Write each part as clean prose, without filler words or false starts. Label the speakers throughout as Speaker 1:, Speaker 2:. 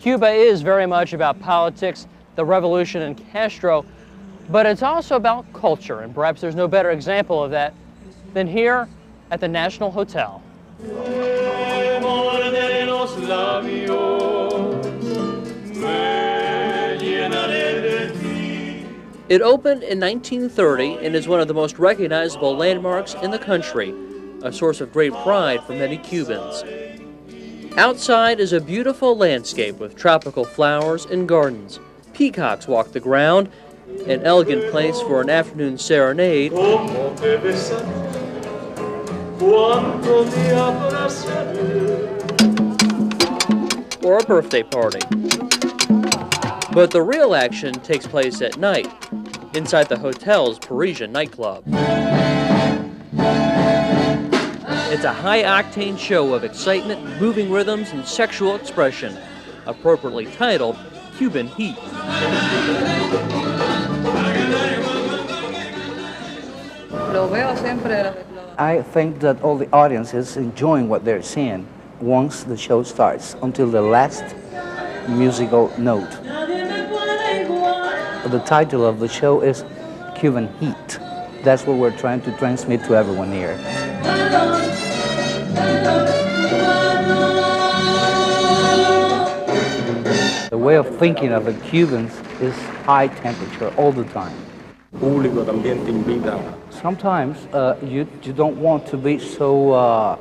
Speaker 1: Cuba is very much about politics, the revolution in Castro, but it's also about culture, and perhaps there's no better example of that than here at the National Hotel. It opened in 1930 and is one of the most recognizable landmarks in the country, a source of great pride for many Cubans. Outside is a beautiful landscape with tropical flowers and gardens. Peacocks walk the ground, an elegant place for an afternoon serenade or a birthday party. But the real action takes place at night, inside the hotel's Parisian nightclub. It's a high-octane show of excitement, moving rhythms, and sexual expression, appropriately titled Cuban Heat.
Speaker 2: I think that all the audience is enjoying what they're seeing once the show starts, until the last musical note. The title of the show is Cuban Heat. That's what we're trying to transmit to everyone here. The way of thinking of the Cubans is high temperature all the time. Sometimes you don't want to be so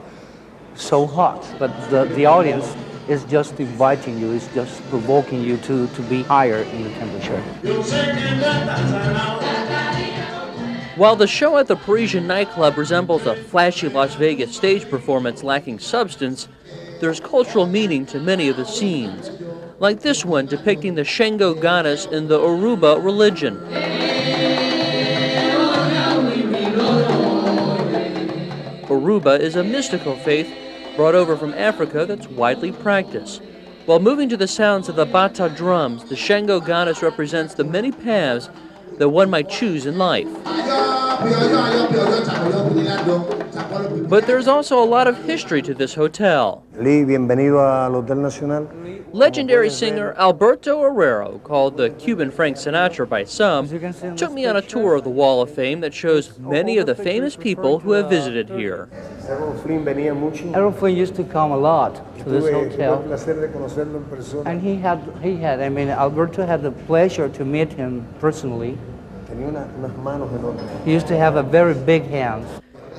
Speaker 2: hot, but the audience is just inviting you, is just provoking you to be higher in the temperature.
Speaker 1: While the show at the Parisian nightclub resembles a flashy Las Vegas stage performance lacking substance, there's cultural meaning to many of the scenes, like this one depicting the Shango goddess in the Yoruba religion. Yoruba is a mystical faith brought over from Africa that's widely practiced. While moving to the sounds of the bata drums, the Shango goddess represents the many paths that one might choose in life. But there's also a lot of history to this hotel. Legendary singer Alberto Herrero, called the Cuban Frank Sinatra by some, took me on a tour of the Wall of Fame that shows many of the famous people who have visited here.
Speaker 2: Errol Flynn used to come a lot to this hotel, and Alberto had the pleasure to meet him personally. He used to have a very big hand.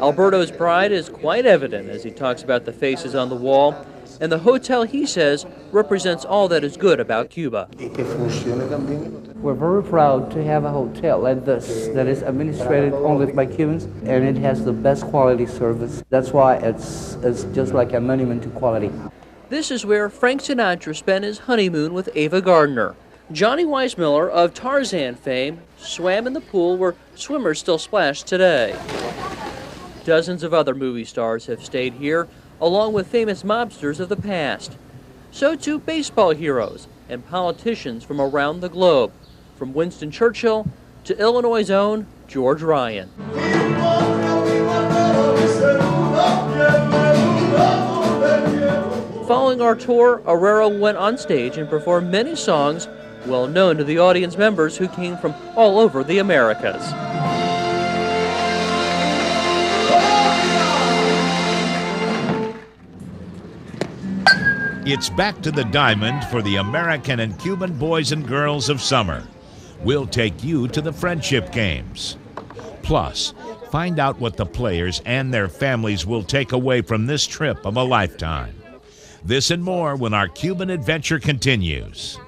Speaker 1: Alberto's pride is quite evident as he talks about the faces on the wall, and the hotel, he says, represents all that is good about Cuba.
Speaker 2: We're very proud to have a hotel like this that is administrated only by Cubans, and it has the best quality service. That's why it's just like a monument to quality.
Speaker 1: This is where Frank Sinatra spent his honeymoon with Ava Gardner. Johnny Weissmuller of Tarzan fame swam in the pool where swimmers still splash today. Dozens of other movie stars have stayed here, along with famous mobsters of the past. So too baseball heroes and politicians from around the globe, from Winston Churchill to Illinois' own George Ryan. Following our tour, Herrero went on stage and performed many songs well known to the audience members who came from all over the Americas.
Speaker 3: It's back to the diamond for the American and Cuban boys and girls of summer. We'll take you to the friendship games. Plus, find out what the players and their families will take away from this trip of a lifetime. This and more when our Cuban adventure continues.